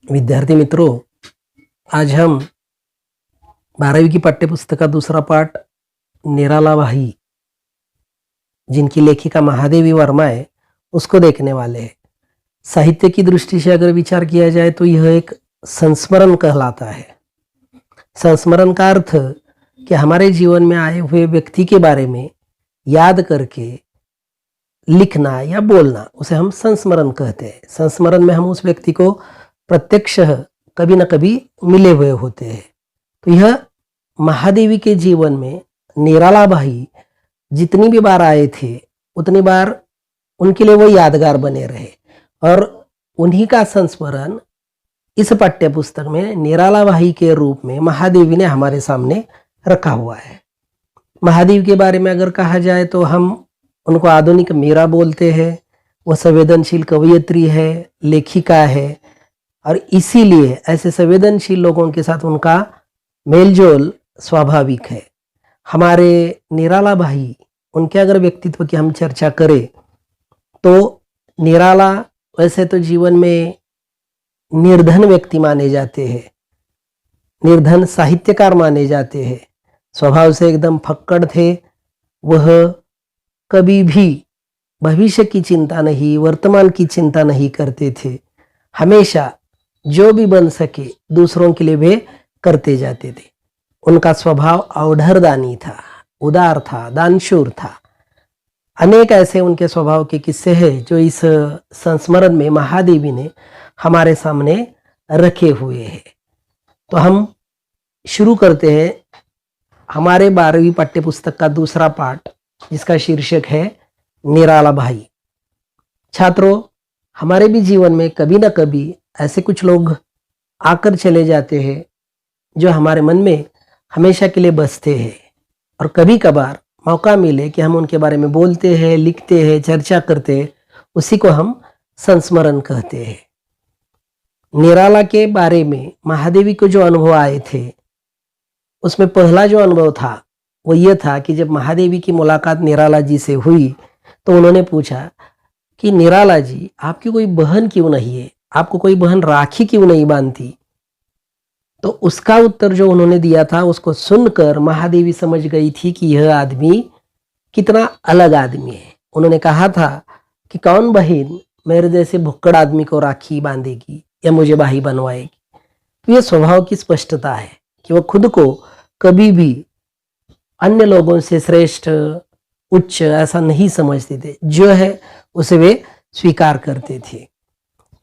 विद्यार्थी मित्रों, आज हम 12वीं की पाठ्यपुस्तक का दूसरा पाठ निराला भाई, जिनकी लेखिका महादेवी वर्मा है, उसको देखने वाले हैं। साहित्य की दृष्टि से अगर विचार किया जाए तो यह एक संस्मरण कहलाता है। संस्मरण का अर्थ कि हमारे जीवन में आए हुए व्यक्ति के बारे में याद करके लिखना या बोलना, उसे हम संस्मरण कहते हैं। संस्मरण में हम उस व्यक्ति को प्रत्यक्ष कभी न कभी मिले हुए होते हैं। तो यह महादेवी के जीवन में निराला भाई जितनी भी बार आए थे, उतनी बार उनके लिए वो यादगार बने रहे और उन्हीं का संस्मरण इस पाठ्यपुस्तक में निराला भाई के रूप में महादेवी ने हमारे सामने रखा हुआ है। महादेवी के बारे में अगर कहा जाए तो हम उनको आधुनिक मीरा बोलते हैं। वो संवेदनशील कवयित्री है, लेखिका है और इसीलिए ऐसे संवेदनशील लोगों के साथ उनका मेलजोल स्वाभाविक है। हमारे निराला भाई, उनके अगर व्यक्तित्व की हम चर्चा करें तो निराला वैसे तो जीवन में निर्धन व्यक्ति माने जाते हैं, निर्धन साहित्यकार माने जाते हैं। स्वभाव से एकदम फक्कड़ थे। वह कभी भी भविष्य की चिंता नहीं, वर्तमान की चिंता नहीं करते थे। हमेशा जो भी बन सके दूसरों के लिए वे करते जाते थे। उनका स्वभाव अवढरदानी था, उदार था, दानशूर था। अनेक ऐसे उनके स्वभाव के किस्से हैं जो इस संस्मरण में महादेवी ने हमारे सामने रखे हुए हैं। तो हम शुरू करते हैं हमारे 12वीं पाठ्यपुस्तक का दूसरा पाठ, जिसका शीर्षक है निराला भाई। छात्रों, हमारे भी जीवन में कभी ना कभी ऐसे कुछ लोग आकर चले जाते हैं जो हमारे मन में हमेशा के लिए बसते हैं और कभी कभार मौका मिले कि हम उनके बारे में बोलते हैं, लिखते हैं, चर्चा करते हैं, उसी को हम संस्मरण कहते हैं। निराला के बारे में महादेवी को जो अनुभव आए थे, उसमें पहला जो अनुभव था वो ये था कि जब महादेवी की मुलाकात निराला जी से हुई तो उन्होंने पूछा कि निराला जी, आपकी कोई बहन क्यों नहीं है? आपको कोई बहन राखी क्यों नहीं बांधती? तो उसका उत्तर जो उन्होंने दिया था, उसको सुनकर महादेवी समझ गई थी कि यह आदमी कितना अलग आदमी है। उन्होंने कहा था कि कौन बहन मेरे जैसे भुक्कड़ आदमी को राखी बांधेगी या मुझे भाई बनवाएगी। तो यह स्वभाव की स्पष्टता है कि वह खुद को कभी भी अन्य लोगों से श्रेष्ठ, उच्च ऐसा नहीं समझते थे। जो है उसे वे स्वीकार करते थे।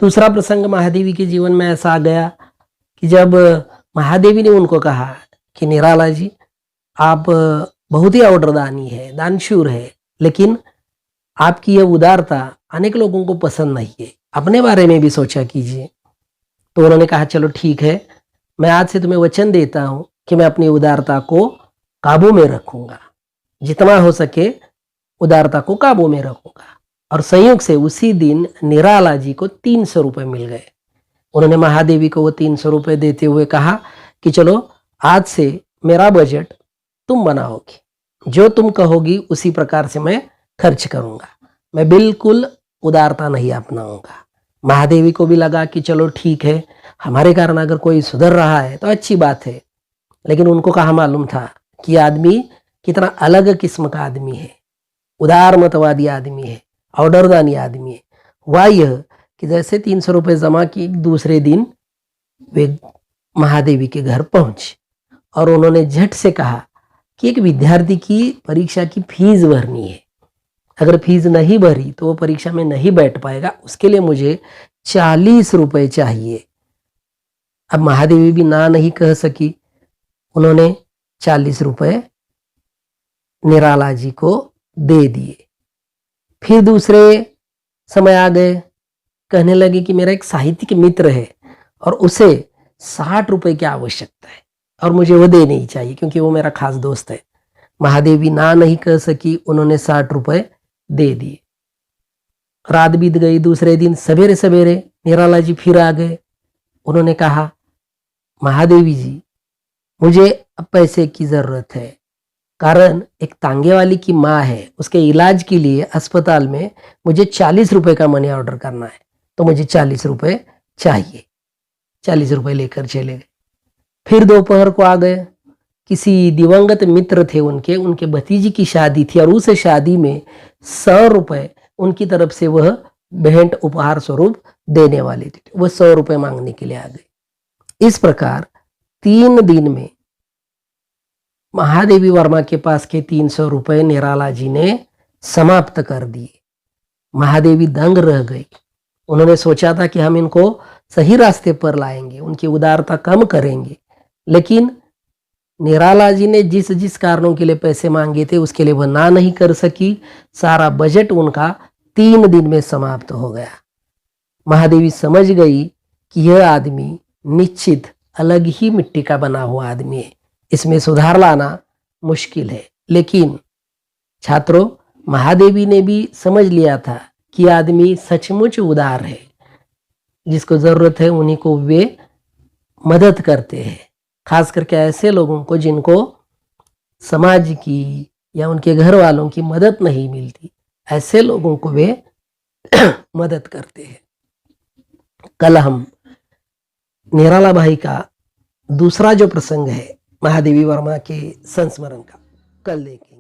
दूसरा प्रसंग महादेवी के जीवन में ऐसा आ गया कि जब महादेवी ने उनको कहा कि निराला जी, आप बहुत ही ऑर्डरदानी है, दानशूर है, लेकिन आपकी यह उदारता अनेक लोगों को पसंद नहीं है, अपने बारे में भी सोचा कीजिए। तो उन्होंने कहा, चलो ठीक है, मैं आज से तुम्हें वचन देता हूं कि मैं अपनी उदारता को काबू में रखूंगा, जितना हो सके उदारता को काबू में रखूंगा। और संयोग से उसी दिन निराला जी को 300 रुपये मिल गए। उन्होंने महादेवी को वो 300 रुपये देते हुए कहा कि चलो आज से मेरा बजट तुम बनाओगी, जो तुम कहोगी उसी प्रकार से मैं खर्च करूंगा, मैं बिल्कुल उदारता नहीं अपनाऊंगा। महादेवी को भी लगा कि चलो ठीक है, हमारे कारण अगर कोई सुधर रहा है तो अच्छी बात है। लेकिन उनको कहाँ मालूम था कि आदमी कितना अलग किस्म का आदमी है, उदार मतवादी आदमी है, ऑर्डरदानी आदमी है। हुआ यह कि जैसे 300 रुपये जमा की, दूसरे दिन वे महादेवी के घर पहुंचे और उन्होंने झट से कहा कि एक विद्यार्थी की परीक्षा की फीस भरनी है, अगर फीस नहीं भरी तो वो परीक्षा में नहीं बैठ पाएगा, उसके लिए मुझे 40 रुपये चाहिए। अब महादेवी भी ना नहीं कह सकी। उन्होंने 40 रुपये निराला जी को दे दिए। फिर दूसरे समय आ गए, कहने लगे कि मेरा एक साहित्यिक मित्र है और उसे 60 रुपये की आवश्यकता है और मुझे वो देने ही चाहिए क्योंकि वो मेरा खास दोस्त है। महादेवी ना नहीं कह सकी, उन्होंने 60 रुपये दे दिए। रात बीत गई। दूसरे दिन सवेरे सवेरे निराला जी फिर आ गए। उन्होंने कहा, महादेवी जी, मुझे अब पैसे की ज़रूरत है, कारण एक तांगे वाली की माँ है, उसके इलाज के लिए अस्पताल में मुझे 40 रुपये का मनी ऑर्डर करना है, तो मुझे 40 रुपये चाहिए। 40 रुपए लेकर चले गए। फिर दोपहर को आ गए, किसी दिवंगत मित्र थे उनके भतीजी की शादी थी और उस शादी में 100 रुपए उनकी तरफ से वह भेंट उपहार स्वरूप देने वाले थे। वह 100 रुपए मांगने के लिए आ गए। इस प्रकार 3 दिन में महादेवी वर्मा के पास के 300 रुपए निराला जी ने समाप्त कर दिए। महादेवी दंग रह गई। उन्होंने सोचा था कि हम इनको सही रास्ते पर लाएंगे, उनकी उदारता कम करेंगे, लेकिन निराला जी ने जिस जिस कारणों के लिए पैसे मांगे थे उसके लिए वह ना नहीं कर सकी। सारा बजट उनका 3 दिन में समाप्त हो गया। महादेवी समझ गई कि यह आदमी निश्चित अलग ही मिट्टी का बना हुआ आदमी है, इसमें सुधार लाना मुश्किल है। लेकिन छात्रों, महादेवी ने भी समझ लिया था कि आदमी सचमुच उदार है, जिसको जरूरत है उन्हीं को वे मदद करते हैं, खास करके ऐसे लोगों को जिनको समाज की या उनके घर वालों की मदद नहीं मिलती, ऐसे लोगों को वे मदद करते हैं। कल हम निराला भाई का दूसरा जो प्रसंग है महादेवी वर्मा के संस्मरण का, कल देखें।